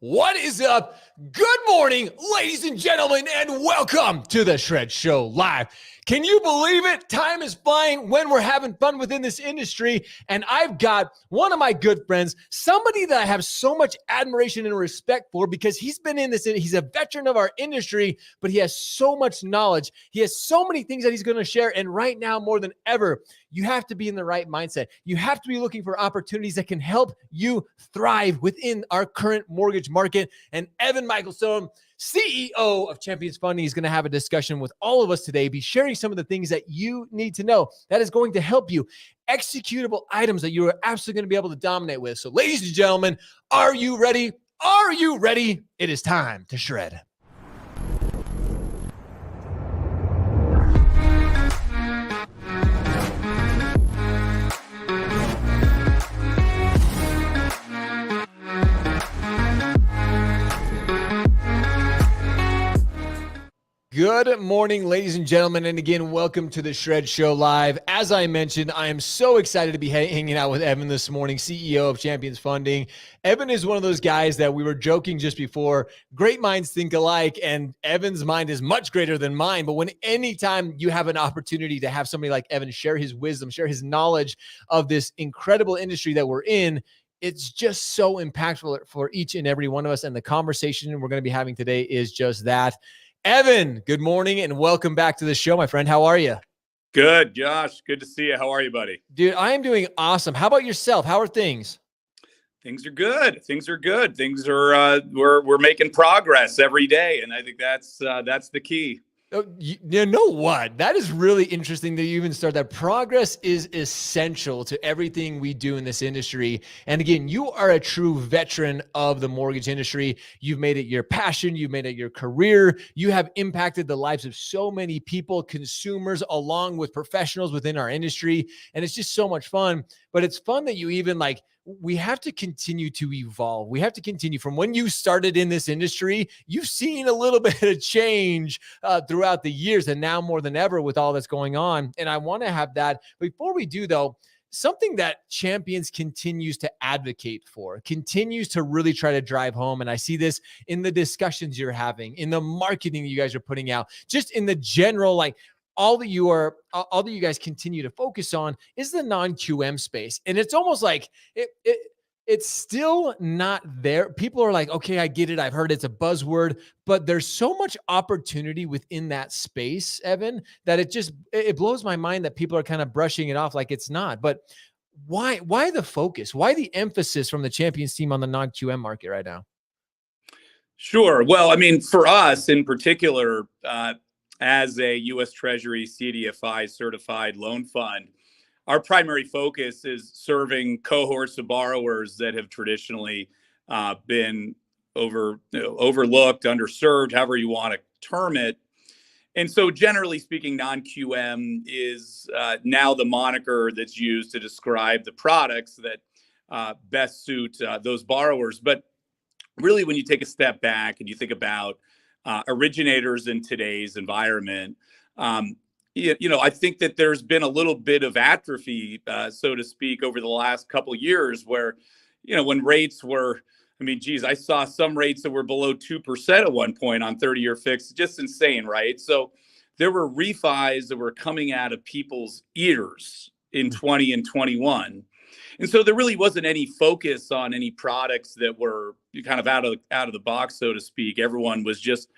What is up? Good morning, ladies and gentlemen, and welcome to the Shred Show Live. Can you believe it? Time is flying when we're having fun within this industry. And I've got one of my good friends, somebody that I have so much admiration and respect for because he's been in this, he's a veteran of our industry, but he has so much knowledge. He has so many things that he's going to share. And right now, more than ever, you have to be in the right mindset. You have to be looking for opportunities that can help you thrive within our current mortgage market. And Evan Michelstone, CEO of Champions Funding, is going to have a discussion with all of us today, be sharing some of the things that you need to know that is going to help you, executable items that you are absolutely going to be able to dominate with. So ladies and gentlemen, are you ready? Are you ready? It is time to shred. Good morning, ladies and gentlemen, and again, welcome to the Shred Show Live. As I mentioned, I am so excited to be hanging out with Evan this morning, CEO of Champions Funding. Evan is one of those guys that we were joking just before. Great minds think alike, and Evan's mind is much greater than mine. But when anytime you have an opportunity to have somebody like Evan share his wisdom, share his knowledge of this incredible industry that we're in, it's just so impactful for each and every one of us. And the conversation we're going to be having today is just that. Evan, good morning and welcome back to the show, my friend. How are you? Good, Josh. Good to see you. How are you, buddy? Dude, I am doing awesome. How about yourself? How are things? Things are good. Things are good. Things are we're making progress every day, and I think that's the key. Oh, you know what? That is really interesting that you even start that. Progress is essential to everything we do in this industry. And again, you are a true veteran of the mortgage industry. You've made it your passion. You've made it your career. You have impacted the lives of so many people, consumers, along with professionals within our industry. And it's just so much fun. But it's fun that you even we have to continue to evolve. We have to continue from when you started in this industry. You've seen a little bit of change throughout the years, and now more than ever with all that's going on. And I want to have that. Before we do, though, something that Champions continues to advocate for, continues to really try to drive home. And I see this in the discussions you're having, in the marketing you guys are putting out, just in the general, all that you guys continue to focus on is the non-QM space. And it's almost like it's still not there. People are like, okay, I get it. I've heard it's a buzzword, but there's so much opportunity within that space, Evan, that it blows my mind that people are kind of brushing it off like it's not. But why the focus? Why the emphasis from the Champions team on the non-QM market right now? Sure. Well, I mean, for us in particular, as a U.S. Treasury CDFI certified loan fund, our primary focus is serving cohorts of borrowers that have traditionally been overlooked, underserved, however you want to term it. And so generally speaking, non-QM is now the moniker that's used to describe the products that best suit those borrowers. But really, when you take a step back and you think about originators in today's environment, I think that there's been a little bit of atrophy, so to speak, over the last couple of years where, when rates were, I saw some rates that were below 2% at one point on 30-year fixed, just insane, right? So there were refis that were coming out of people's ears in 20 and 21. And so there really wasn't any focus on any products that were kind of out of the box, so to speak. Everyone was just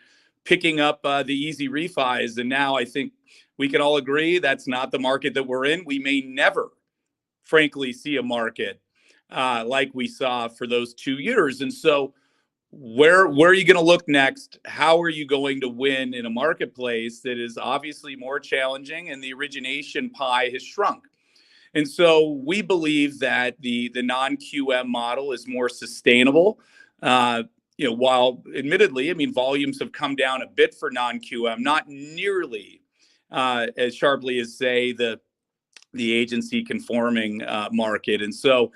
picking up the easy refis. And now I think we can all agree that's not the market that we're in. We may never, frankly, see a market like we saw for those 2 years. And so where are you going to look next? How are you going to win in a marketplace that is obviously more challenging and the origination pie has shrunk? And so we believe that the non-QM model is more sustainable. While admittedly, volumes have come down a bit for non-QM, not nearly as sharply as, say, the agency conforming market. And so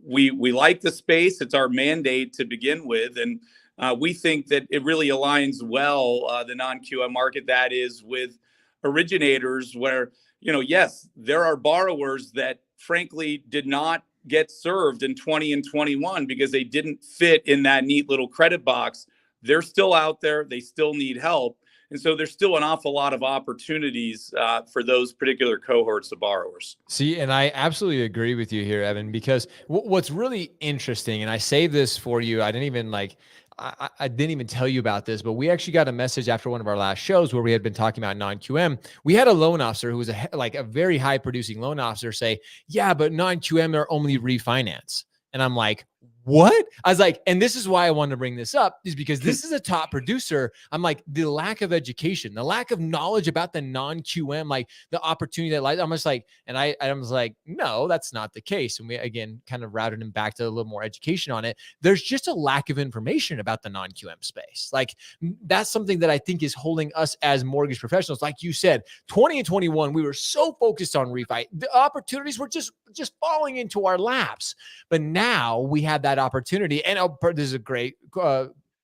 we like the space. It's our mandate to begin with. And we think that it really aligns well, the non-QM market, that is, with originators where, yes, there are borrowers that frankly did not get served in 20 and 21 because they didn't fit in that neat little credit box. They're still out there. They still need help. And so there's still an awful lot of opportunities for those particular cohorts of borrowers. See, and I absolutely agree with you here, Evan, because what's really interesting, and I saved this for you, I didn't even I didn't even tell you about this, but we actually got a message after one of our last shows where we had been talking about non-QM. We had a loan officer who was a very high producing loan officer say, yeah, but non-QM are only refinance. And I'm like, what? I was like, and this is why I wanted to bring this up, is because this is a top producer. I'm like, the lack of education, the lack of knowledge about the non-QM, like the opportunity that lies. I'm just like, and I was like, no, that's not the case. And we, again, kind of routed him back to a little more education on it. There's just a lack of information about the non-QM space. Like, that's something that I think is holding us as mortgage professionals. Like you said, 20 and 21, we were so focused on refi. The opportunities were just falling into our laps. But now we have that opportunity. And this is a great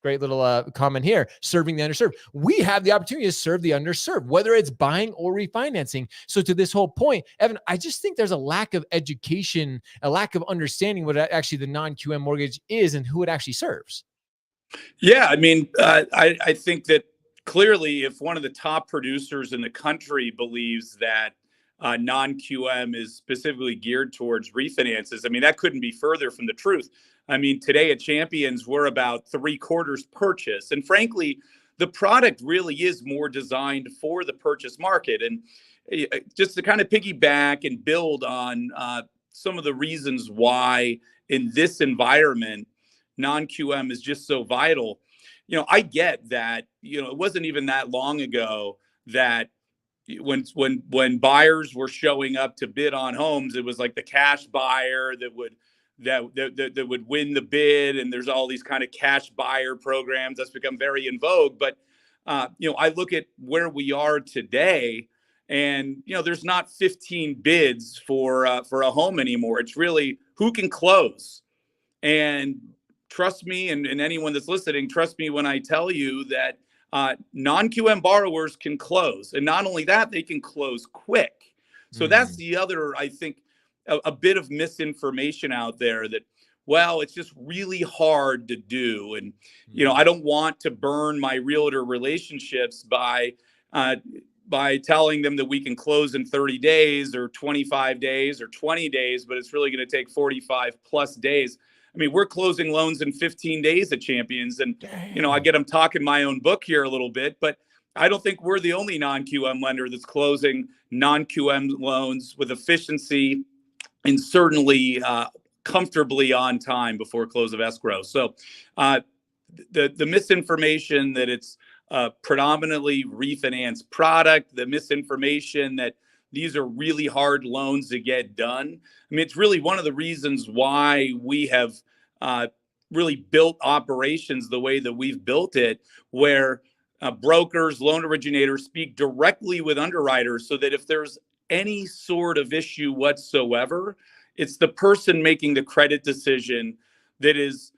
little comment here, serving the underserved. We have the opportunity to serve the underserved, whether it's buying or refinancing. So to this whole point, Evan, I just think there's a lack of education, a lack of understanding what actually the non-QM mortgage is and who it actually serves. Yeah, I mean, I think that clearly if one of the top producers in the country believes that non-QM is specifically geared towards refinances, I mean, that couldn't be further from the truth. I mean, today at Champions, we're about 3/4 purchase. And frankly, the product really is more designed for the purchase market. And just to kind of piggyback and build on some of the reasons why in this environment, non-QM is just so vital. I get that, it wasn't even that long ago that when buyers were showing up to bid on homes, it was like the cash buyer that would win the bid, and there's all these kind of cash buyer programs that's become very in vogue. But I look at where we are today, and there's not 15 bids for a home anymore. It's really who can close. And trust me, and anyone that's listening, trust me when I tell you that non-QM borrowers can close. And not only that, they can close quick. So that's the other, I think, a bit of misinformation out there that, well, it's just really hard to do. And, I don't want to burn my realtor relationships by telling them that we can close in 30 days or 25 days or 20 days, but it's really going to take 45 plus days. I mean, we're closing loans in 15 days at Champions. And, I get them talking my own book here a little bit, but I don't think we're the only non-QM lender that's closing non-QM loans with efficiency and certainly comfortably on time before close of escrow. So the misinformation that it's predominantly refinance product, the misinformation that these are really hard loans to get done. I mean, it's really one of the reasons why we have really built operations the way that we've built it, where brokers, loan originators speak directly with underwriters so that if there's any sort of issue whatsoever, it's the person making the credit decision that is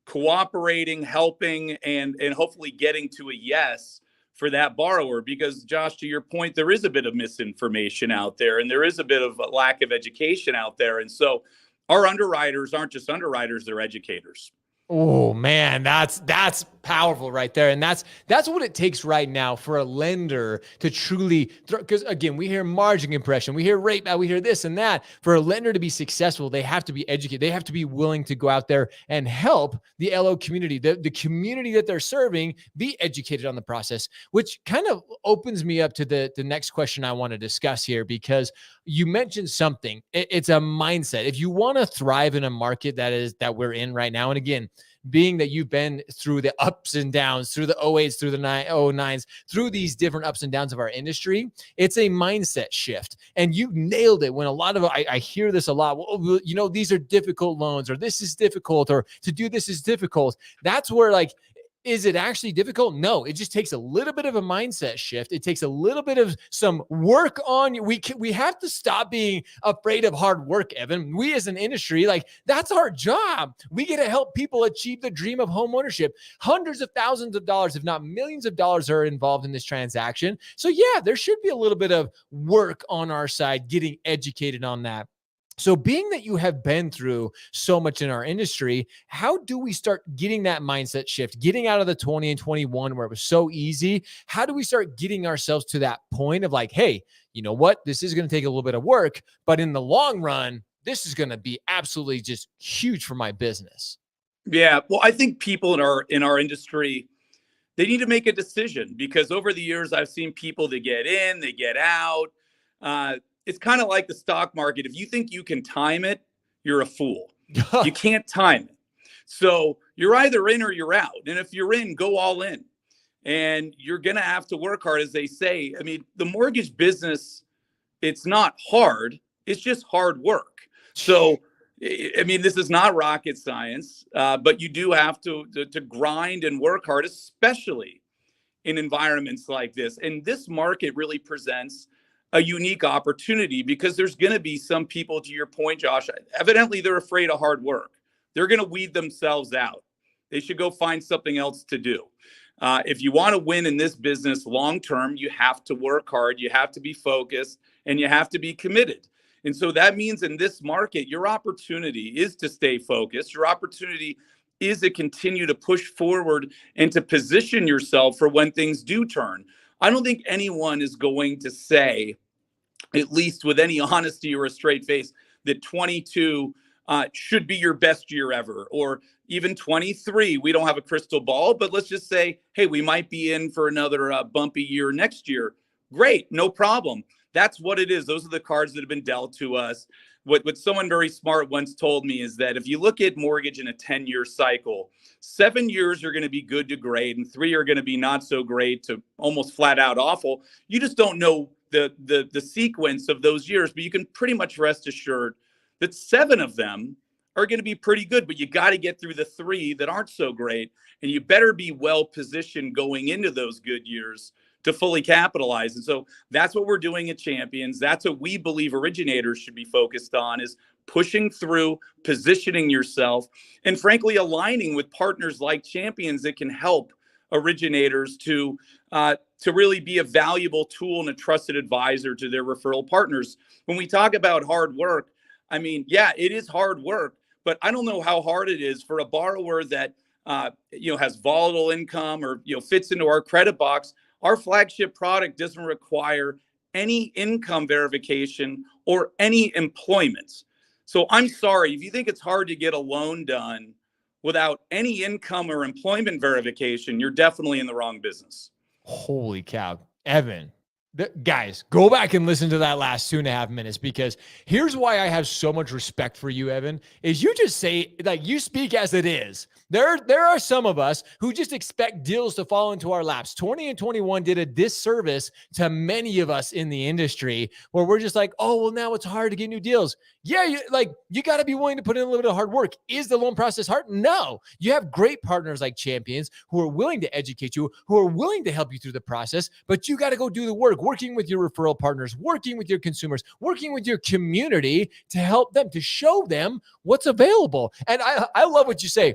cooperating, helping, and hopefully getting to a yes for that borrower. Because Josh, to your point, there is a bit of misinformation out there, and there is a bit of a lack of education out there. And so our underwriters aren't just underwriters, they're educators. Oh man, that's powerful right there. And that's what it takes right now for a lender to truly, because again, we hear margin compression, we hear rate, we hear this and that. For a lender to be successful, they have to be educated. They have to be willing to go out there and help the LO community, the community that they're serving, be educated on the process, which kind of opens me up to the next question I want to discuss here, because you mentioned something. It's a mindset. If you want to thrive in a market that we're in right now, and again, being that you've been through the ups and downs, through the 08s, through the 09s, through these different ups and downs of our industry, it's a mindset shift. And you nailed it when a lot of, I hear this a lot. Well, these are difficult loans, or this is difficult, or to do this is difficult. That's where is it actually difficult? No, it just takes a little bit of a mindset shift. It takes a little bit of some work on you. We have to stop being afraid of hard work, Evan. We as an industry, that's our job. We get to help people achieve the dream of home ownership. Hundreds of thousands of dollars, if not millions of dollars, are involved in this transaction. So yeah, there should be a little bit of work on our side, getting educated on that. So being that you have been through so much in our industry, how do we start getting that mindset shift, getting out of the 20 and 21 where it was so easy? How do we start getting ourselves to that point of like, hey, you know what? This is going to take a little bit of work, but in the long run, this is going to be absolutely just huge for my business. Yeah, well, I think people in our industry, they need to make a decision, because over the years I've seen people that get in, they get out. Uh, it's kind of like the stock market. If you think you can time it, you're a fool. You can't time it. So you're either in or you're out. And if you're in, go all in. And you're going to have to work hard, as they say. I mean, the mortgage business, it's not hard. It's just hard work. So, I mean, this is not rocket science, but you do have to grind and work hard, especially in environments like this. And this market really presents a unique opportunity, because there's going to be some people, to your point, Josh, evidently they're afraid of hard work. They're going to weed themselves out. They should go find something else to do. If you want to win in this business long term, you have to work hard, you have to be focused, and you have to be committed. And so that means in this market, your opportunity is to stay focused. Your opportunity is to continue to push forward and to position yourself for when things do turn. I don't think anyone is going to say, at least with any honesty or a straight face, that 22 should be your best year ever, or even 23. We don't have a crystal ball, but let's just say, hey, we might be in for another bumpy year next year. Great, no problem. That's what it is. Those are the cards that have been dealt to us. What someone very smart once told me is that if you look at mortgage in a 10-year cycle, 7 years are going to be good to great, and 3 are going to be not so great to almost flat out awful. You just don't know the sequence of those years, but you can pretty much rest assured that 7 of them are going to be pretty good, but you got to get through the 3 that aren't so great. And you better be well positioned going into those good years to fully capitalize. And so that's what we're doing at Champions. That's what we believe originators should be focused on, is pushing through, positioning yourself, and frankly, aligning with partners like Champions that can help originators to really be a valuable tool and a trusted advisor to their referral partners. When we talk about hard work, I mean, yeah, it is hard work, but I don't know how hard it is for a borrower that has volatile income or fits into our credit box. Our flagship product doesn't require any income verification or any employment. So I'm sorry, if you think it's hard to get a loan done without any income or employment verification, you're definitely in the wrong business. Holy cow, Evan. Guys, go back and listen to that last 2.5 minutes, because here's why I have so much respect for you, Evan, is you just say, like, you speak as it is. There are some of us who just expect deals to fall into our laps. 20 and 21 did a disservice to many of us in the industry, where we're just like, oh, well, now it's hard to get new deals. Yeah, you got to be willing to put in a little bit of hard work. Is the loan process hard? No. You have great partners like Champions who are willing to educate you, who are willing to help you through the process, but you got to go do the work, working with your referral partners, working with your consumers, working with your community to help them, to show them what's available. And I love what you say.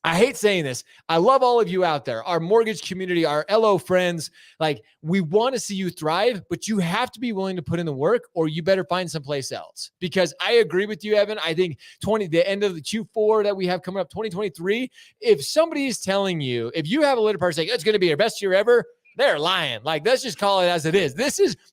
I hate saying this. I love all of you out there, our mortgage community, our LO friends. Like, we want to see you thrive, but you have to be willing to put in the work, or you better find someplace else. Because I agree with you, Evan. I think the end of the Q4 that we have coming up, 2023, if somebody is telling you, if you have a little person saying it's going to be your best year ever, they're lying. Like, let's just call it as it is.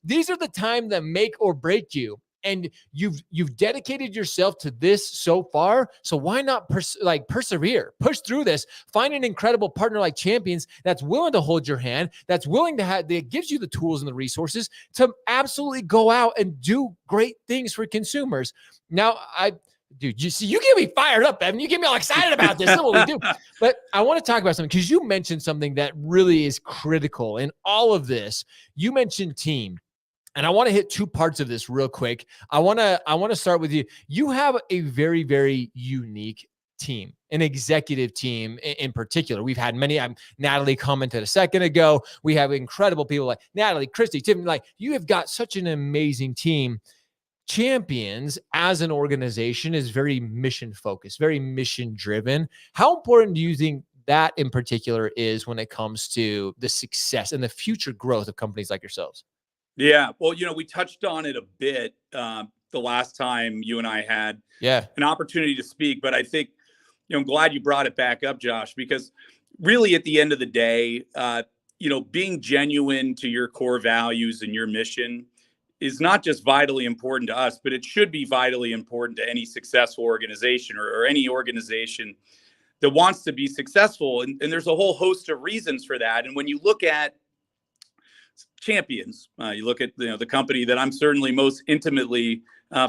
These are the time that make or break you. And you've dedicated yourself to this so far. So why not persevere, push through this, find an incredible partner like Champions that's willing to hold your hand, that's willing to that gives you the tools and the resources to absolutely go out and do great things for consumers. Now, dude, you get me fired up, Evan. You get me all excited about this. That's what we do. But I want to talk about something, because you mentioned something that really is critical in all of this. You mentioned team. And I want to hit 2 parts of this real quick. I want to start with you. You have a very, very unique team, an executive team in particular. We've had many. Natalie commented a second ago. We have incredible people like Natalie, Christy, Tiffany. Like, you have got such an amazing team. Champions as an organization is very mission focused, very mission driven. How important do you think that in particular is when it comes to the success and the future growth of companies like yourselves? Yeah, well, we touched on it a bit. the last time you and I had Yeah. an opportunity to speak. But I think, I'm glad you brought it back up, Josh, because really at the end of the day, being genuine to your core values and your mission is not just vitally important to us, but it should be vitally important to any successful organization, or any organization that wants to be successful. And there's a whole host of reasons for that. And when you look at Champions, you look at the company that I'm certainly most intimately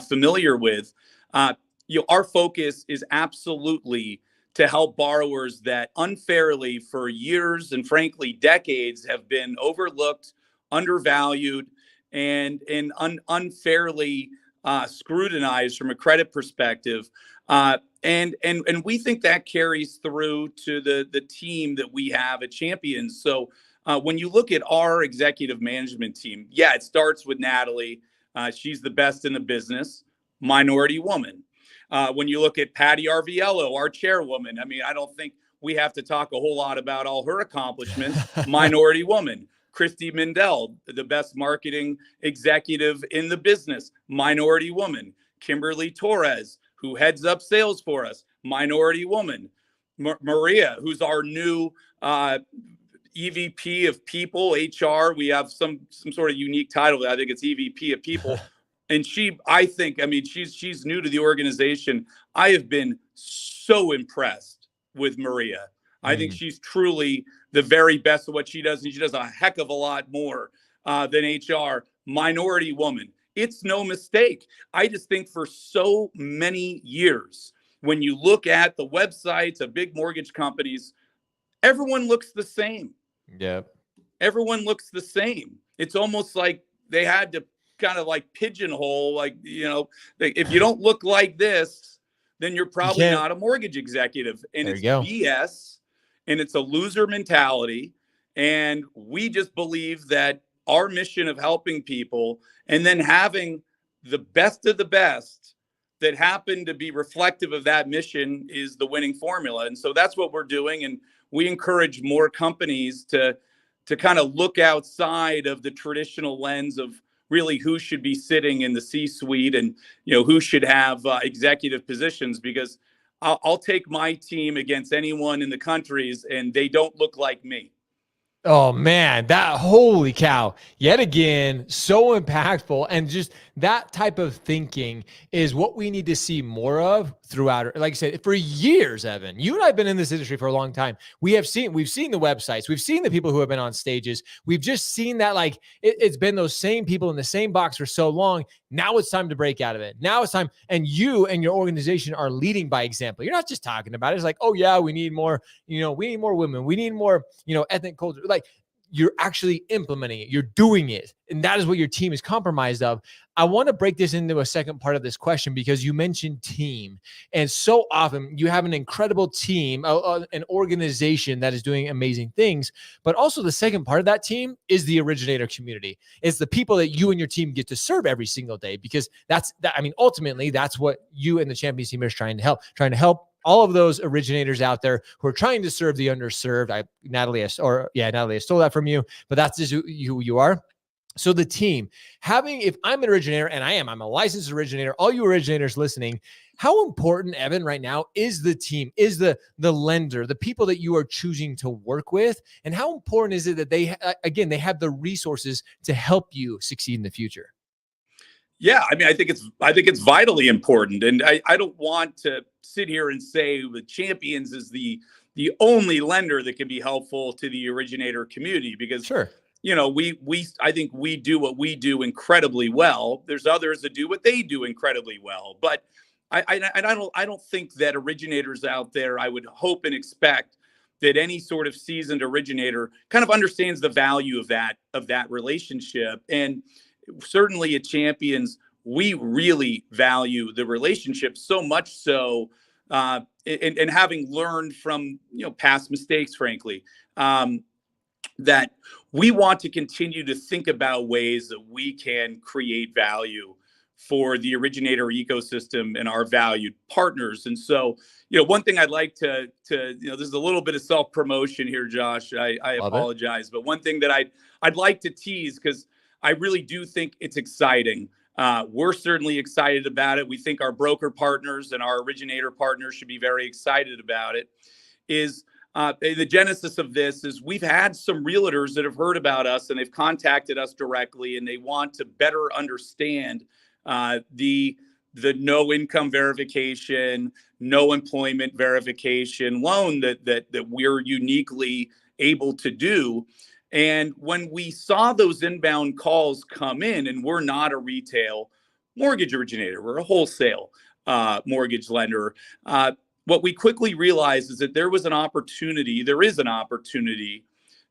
familiar with. Our focus is absolutely to help borrowers that unfairly, for years and frankly decades, have been overlooked, undervalued, and unfairly scrutinized from a credit perspective. And we think that carries through to the team that we have at Champions. So when you look at our executive management team, yeah, it starts with Natalie. She's the best in the business, minority woman. When you look at Patty Arviello, our chairwoman, I mean, I don't think we have to talk a whole lot about all her accomplishments, minority woman. Christy Mindell, the best marketing executive in the business, minority woman. Kimberly Torres, who heads up sales for us, minority woman. Maria, who's our new EVP of people, HR. We have some sort of unique title. I think it's EVP of people. And she's new to the organization. I have been so impressed with Maria. I think she's truly the very best of what she does. And she does a heck of a lot more than HR. Minority woman. It's no mistake. I just think for so many years, when you look at the websites of big mortgage companies, everyone looks the same. Yeah. Everyone looks the same. It's almost like they had to kind of like pigeonhole, like, if you don't look like this, then you're probably not a mortgage executive. And it's BS, and it's a loser mentality. And we just believe that our mission of helping people and then having the best of the best that happen to be reflective of that mission is the winning formula. And so that's what we're doing. And we encourage more companies to kind of look outside of the traditional lens of really who should be sitting in the C-suite and, who should have executive positions, because I'll take my team against anyone in the countries and they don't look like me. Oh man, holy cow. Yet again, so impactful. And just that type of thinking is what we need to see more of throughout. Like I said, for years, Evan, you and I have been in this industry for a long time. We've seen the websites, we've seen the people who have been on stages. We've just seen that it's been those same people in the same box for so long. Now it's time to break out of it. Now it's time. And you and your organization are leading by example. You're not just talking about it. It's like, oh yeah, we need more, we need more women. We need more, ethnic culture. Like, you're actually implementing it. You're doing it. And that is what your team is comprised of. I want to break this into a second part of this question, because you mentioned team. And so often you have an incredible team, an organization that is doing amazing things. But also the second part of that team is the originator community. It's the people that you and your team get to serve every single day, because ultimately that's what you and the Champions team is trying to help all of those originators out there who are trying to serve the underserved. Natalie, I stole that from you, but that's just who you are. So the team, if I'm an originator, and I'm a licensed originator, all you originators listening, how important, Evan, right now is the team, is the lender, the people that you are choosing to work with, and how important is it that they have the resources to help you succeed in the future? Yeah, I think it's vitally important, and I don't want to sit here and say the Champions is the only lender that can be helpful to the originator community, because sure, I think we do what we do incredibly well. There's others that do what they do incredibly well, but I don't think that originators out there, I would hope and expect that any sort of seasoned originator kind of understands the value of that relationship. And certainly at Champions, we really value the relationship, so much so, and having learned from past mistakes, frankly, that we want to continue to think about ways that we can create value for the originator ecosystem and our valued partners. And so, one thing I'd like to this is a little bit of self-promotion here, Josh. I apologize, but one thing that I'd like to tease, because I really do think it's exciting. We're certainly excited about it. We think our broker partners and our originator partners should be very excited about it. The genesis of this is we've had some realtors that have heard about us and they've contacted us directly, and they want to better understand the no income verification, no employment verification loan that we're uniquely able to do. And when we saw those inbound calls come in, and we're not a retail mortgage originator, we're a wholesale mortgage lender. What we quickly realized is that there is an opportunity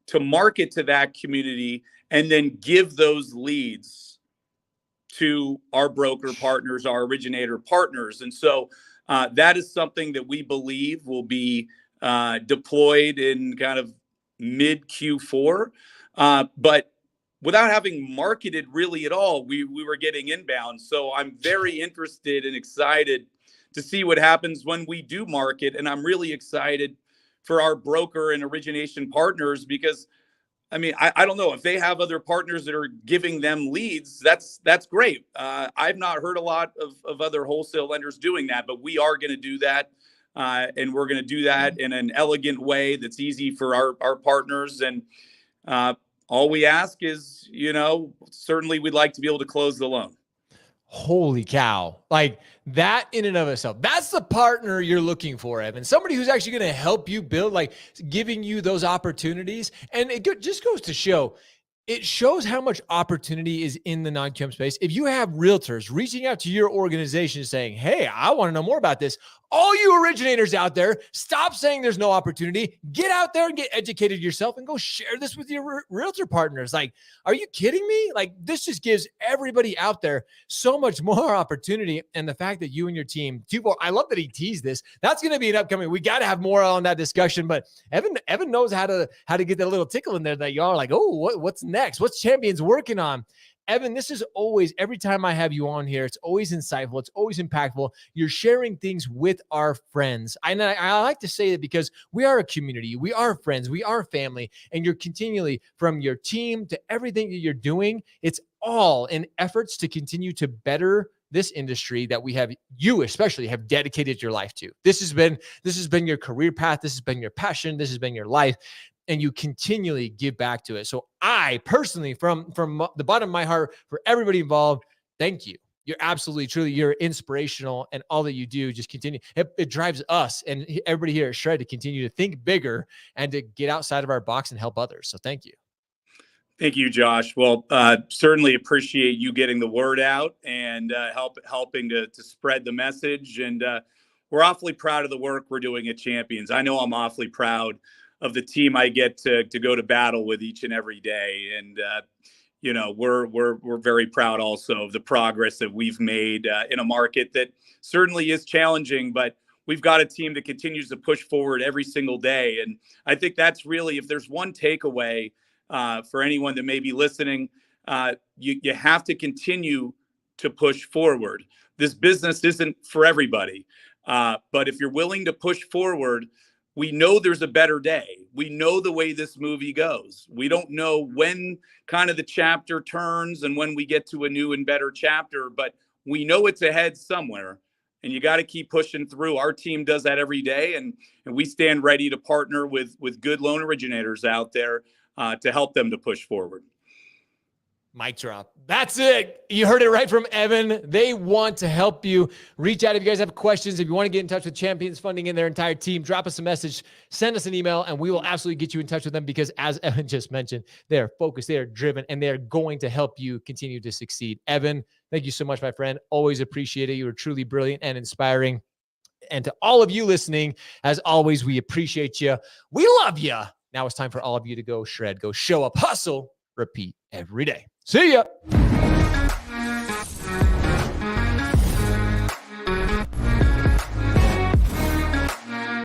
to market to that community and then give those leads to our broker partners, our originator partners. And so that is something that we believe will be deployed in kind of mid Q4. But without having marketed really at all, we were getting inbound. So I'm very interested and excited to see what happens when we do market. And I'm really excited for our broker and origination partners, because I mean, I don't know if they have other partners that are giving them leads. That's great. I've not heard a lot of other wholesale lenders doing that, but we are going to do that. And we're going to do that in an elegant way that's easy for our partners. And all we ask is, certainly we'd like to be able to close the loan. Holy cow. Like that in and of itself, that's the partner you're looking for, Evan. Somebody who's actually going to help you build, like giving you those opportunities. And it just goes to show, it shows how much opportunity is in the non-QM space. If you have realtors reaching out to your organization saying, hey, I want to know more about this. All you originators out there, stop saying there's no opportunity. Get out there and get educated yourself and go share this with your realtor partners. Like, are you kidding me? Like, this just gives everybody out there so much more opportunity. And the fact that you and your team, I love that he teased this. That's going to be an upcoming. We got to have more on that discussion. But Evan knows how to get that little tickle in there that y'all are like, oh, what's next? What's Champions working on? Evan, this is always, every time I have you on here, it's always insightful. It's always impactful. You're sharing things with our friends. I like to say that because we are a community. We are friends. We are family. And you're continually, from your team to everything that you're doing, it's all in efforts to continue to better this industry that we have, you especially have dedicated your life to. This has been your career path. This has been your passion. This has been your life. And you continually give back to it. So I personally, from the bottom of my heart, for everybody involved, thank you. You're absolutely, truly, you're inspirational, and all that you do just continue. It drives us and everybody here at Shred to continue to think bigger and to get outside of our box and help others. So thank you. Thank you, Josh. Well, certainly appreciate you getting the word out and helping to spread the message. And we're awfully proud of the work we're doing at Champions. I know I'm awfully proud of the team I get to go to battle with each and every day. And, we're very proud also of the progress that we've made in a market that certainly is challenging, but we've got a team that continues to push forward every single day. And I think that's really, if there's one takeaway for anyone that may be listening, you have to continue to push forward. This business isn't for everybody, but if you're willing to push forward, we know there's a better day. We know the way this movie goes. We don't know when kind of the chapter turns and when we get to a new and better chapter, but we know it's ahead somewhere, and you got to keep pushing through. Our team does that every day, and we stand ready to partner with good loan originators out there to help them to push forward. Mic drop. That's it. You heard it right from Evan. They want to help you. Reach out if you guys have questions. If you want to get in touch with Champions Funding and their entire team, drop us a message, send us an email, and we will absolutely get you in touch with them, because as Evan just mentioned, they're focused, they are driven, and they're going to help you continue to succeed. Evan, thank you so much, my friend. Always appreciate it. You are truly brilliant and inspiring. And to all of you listening, as always, we appreciate you. We love you. Now it's time for all of you to go shred, go show up, hustle, repeat every day. See ya.